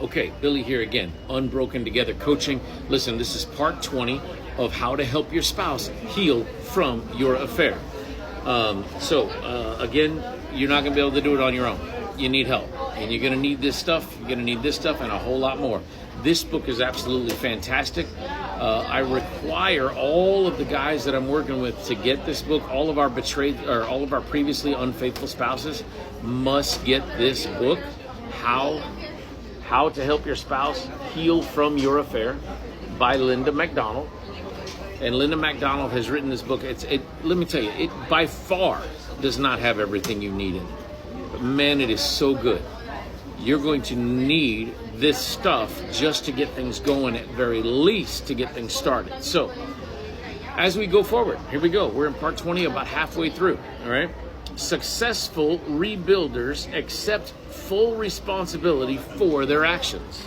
Okay, Billy here again, Unbroken Together Coaching. Listen, this is part 20 of how to help your spouse heal from your affair. Again, you're not going to be able to do it on your own. You need help, and you're going to need this stuff. You're going to need this stuff and a whole lot more. This book is absolutely fantastic. I require all of the guys that I'm working with to get this book. All of our previously unfaithful spouses must get this book. How to Help Your Spouse Heal from Your Affair by Linda McDonald. And Linda McDonald has written this book. Let me tell you, it by far does not have everything you need in it. But man, it is so good. You're going to need this stuff just to get things going, at very least to get things started. So as we go forward, here we go. We're in part 20, about halfway through, all right? Successful rebuilders accept full responsibility for their actions.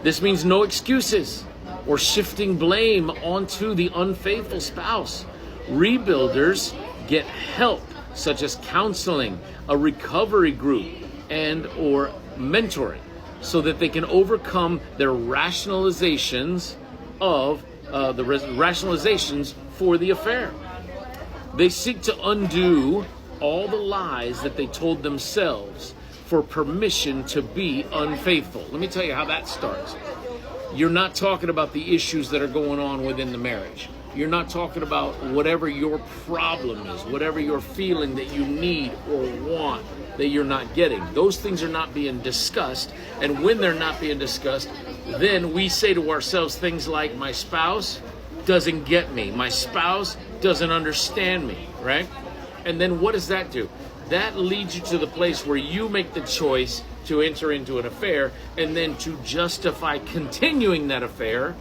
This means no excuses or shifting blame onto the unfaithful spouse. Rebuilders get help, such as counseling, a recovery group, and or mentoring, so that they can overcome their rationalizations of rationalizations for the affair. They seek to undo all the lies that they told themselves for permission to be unfaithful. Let me tell you how that starts. You're not talking about the issues that are going on within the marriage. You're not talking about whatever your problem is, whatever you're feeling that you need or want that you're not getting. Those things are not being discussed. And when they're not being discussed, then we say to ourselves things like, my spouse doesn't get me. My spouse doesn't understand me, right? And then what does that do? That leads you to the place where you make the choice to enter into an affair, and then to justify continuing that affair,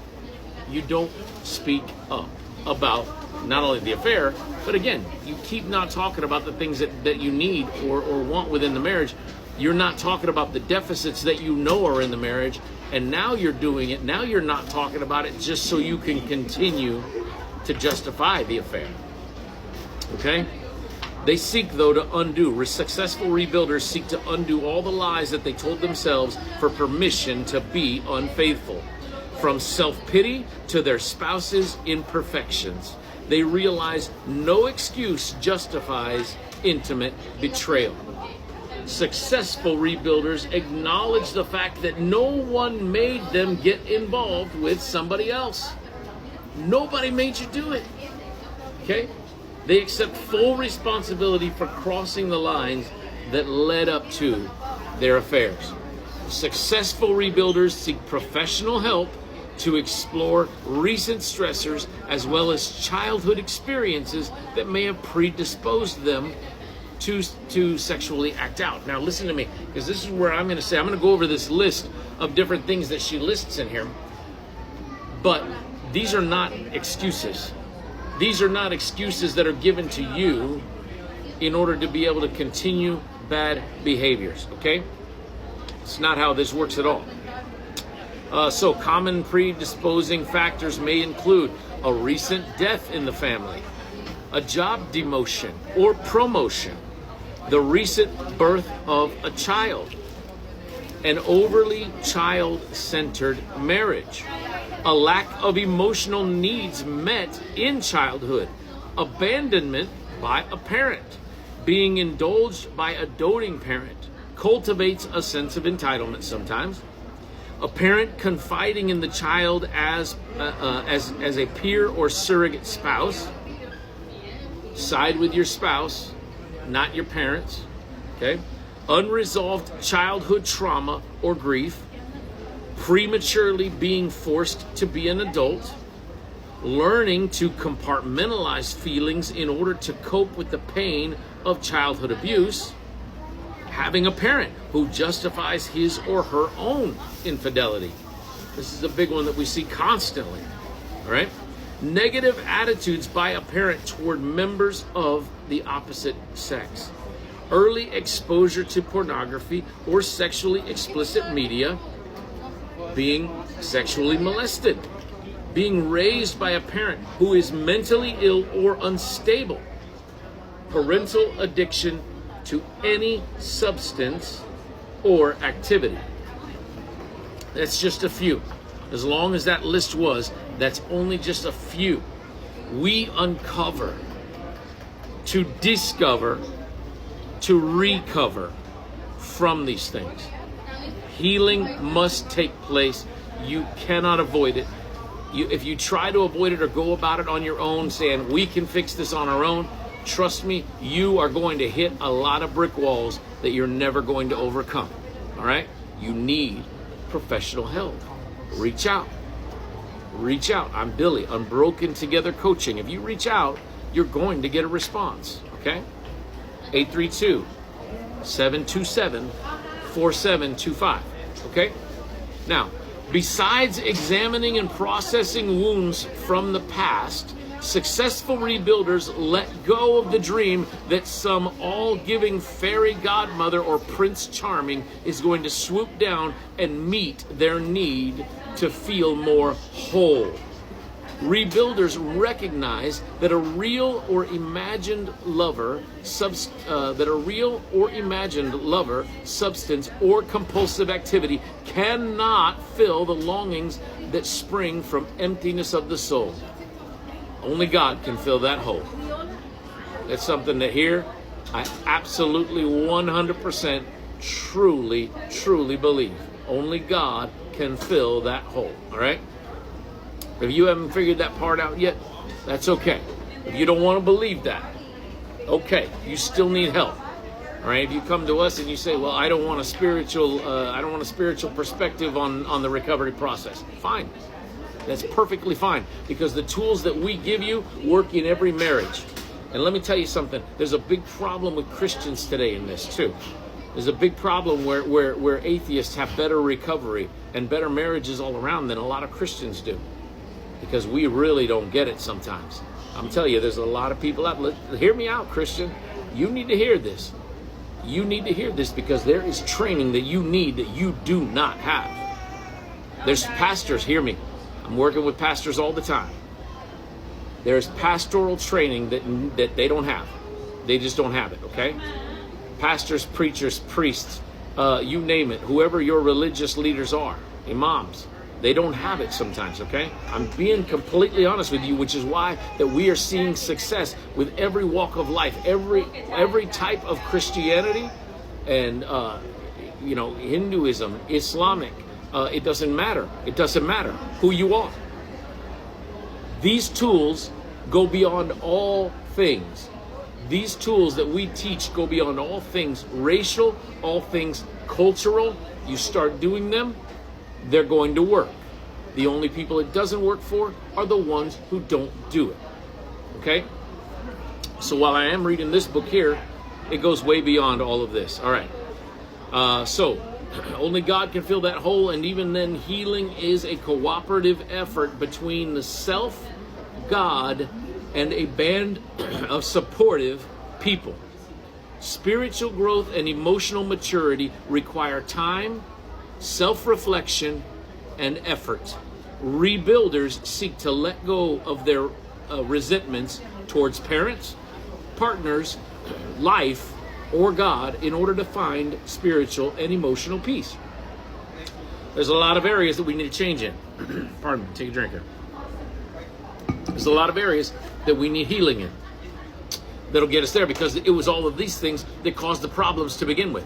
you don't speak up about not only the affair, but again, you keep not talking about the things that you need or want within the marriage. You're not talking about the deficits that you know are in the marriage, and now you're doing it. Now you're not talking about it just so you can continue to justify the affair. Okay? They seek, though, to undo. Successful rebuilders seek to undo all the lies that they told themselves for permission to be unfaithful. From self-pity to their spouse's imperfections, they realize no excuse justifies intimate betrayal. Successful rebuilders acknowledge the fact that no one made them get involved with somebody else. Nobody made you do it. Okay? They accept full responsibility for crossing the lines that led up to their affairs. Successful rebuilders seek professional help to explore recent stressors as well as childhood experiences that may have predisposed them to sexually act out. Now listen to me, because this is where I'm going to go over this list of different things that she lists in here. But these are not excuses. These are not excuses that are given to you in order to be able to continue bad behaviors, okay? It's not how this works at all. So common predisposing factors may include a recent death in the family, a job demotion or promotion, the recent birth of a child, an overly child-centered marriage, a lack of emotional needs met in childhood, abandonment by a parent, being indulged by a doting parent, cultivates a sense of entitlement sometimes, a parent confiding in the child as a peer or surrogate spouse. Side with your spouse, not your parents, okay? Unresolved childhood trauma or grief, prematurely being forced to be an adult, learning to compartmentalize feelings in order to cope with the pain of childhood abuse, having a parent who justifies his or her own infidelity. This is a big one that we see constantly, all right? Negative attitudes by a parent toward members of the opposite sex. Early exposure to pornography or sexually explicit media, being sexually molested, being raised by a parent who is mentally ill or unstable, parental addiction to any substance or activity. That's just a few. As long as that list was, that's only just a few. We uncover, to discover, to recover from these things. Healing must take place. You cannot avoid it. If you try to avoid it or go about it on your own, saying we can fix this on our own, trust me, you are going to hit a lot of brick walls that you're never going to overcome. All right? You need professional help. Reach out. Reach out. I'm Billy, Unbroken Together Coaching. If you reach out, you're going to get a response. Okay? 832-727-4725. Okay? Now, besides examining and processing wounds from the past, successful rebuilders let go of the dream that some all-giving fairy godmother or Prince Charming is going to swoop down and meet their need to feel more whole. Rebuilders recognize that a real or imagined lover, substance, or compulsive activity cannot fill the longings that spring from emptiness of the soul. Only God can fill that hole. That's something that here I absolutely 100% truly believe. Only God can fill that hole. All right? If you haven't figured that part out yet, that's okay. If you don't want to believe that, okay, you still need help. All right? If you come to us and you say, "Well, I don't want a spiritual perspective on the recovery process," fine. That's perfectly fine, because the tools that we give you work in every marriage. And let me tell you something. There's a big problem with Christians today in this too. There's a big problem where atheists have better recovery and better marriages all around than a lot of Christians do. Because we really don't get it sometimes. I'm telling you, there's a lot of people out. Hear me out, Christian. You need to hear this. You need to hear this, because there is training that you need that you do not have. There's pastors, hear me. I'm working with pastors all the time. There's pastoral training that they don't have. They just don't have it, okay? Pastors, preachers, priests, you name it, whoever your religious leaders are, imams, they don't have it sometimes, okay? I'm being completely honest with you, which is why that we are seeing success with every walk of life, every type of Christianity, and Hinduism, Islamic. It doesn't matter. It doesn't matter who you are. These tools go beyond all things. These tools that we teach go beyond all things racial, all things cultural. You start doing them, they're going to work. The only people it doesn't work for are the ones who don't do it. Okay? So while I am reading this book here, it goes way beyond all of this. All right. So only God can fill that hole, and even then, healing is a cooperative effort between the self, God, and a band of supportive people. Spiritual growth and emotional maturity require time, self-reflection, and effort. Rebuilders seek to let go of their resentments towards parents, partners, life, or God in order to find spiritual and emotional peace. There's a lot of areas that we need to change in. Pardon me, take a drink here. There's a lot of areas that we need healing in that'll get us there, because it was all of these things that caused the problems to begin with.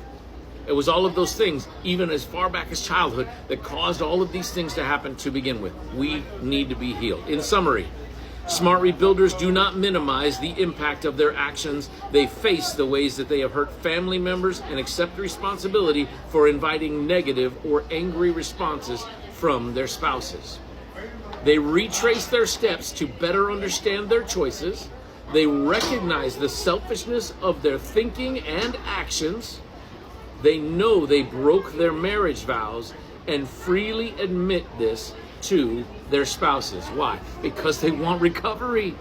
It was all of those things, even as far back as childhood, that caused all of these things to happen to begin with. We need to be healed. In summary, smart rebuilders do not minimize the impact of their actions. They face the ways that they have hurt family members and accept responsibility for inviting negative or angry responses from their spouses. They retrace their steps to better understand their choices. They recognize the selfishness of their thinking and actions. They know they broke their marriage vows and freely admit this to their spouses. Why? Because they want recovery,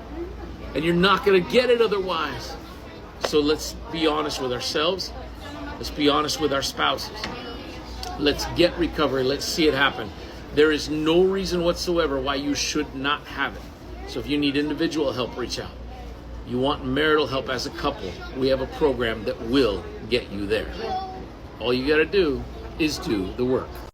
and you're not going to get it otherwise. So let's be honest with ourselves. Let's be honest with our spouses. Let's get recovery. Let's see it happen. There is no reason whatsoever why you should not have it. So if you need individual help, reach out. You want marital help as a couple, we have a program that will get you there. All you got to do is do the work.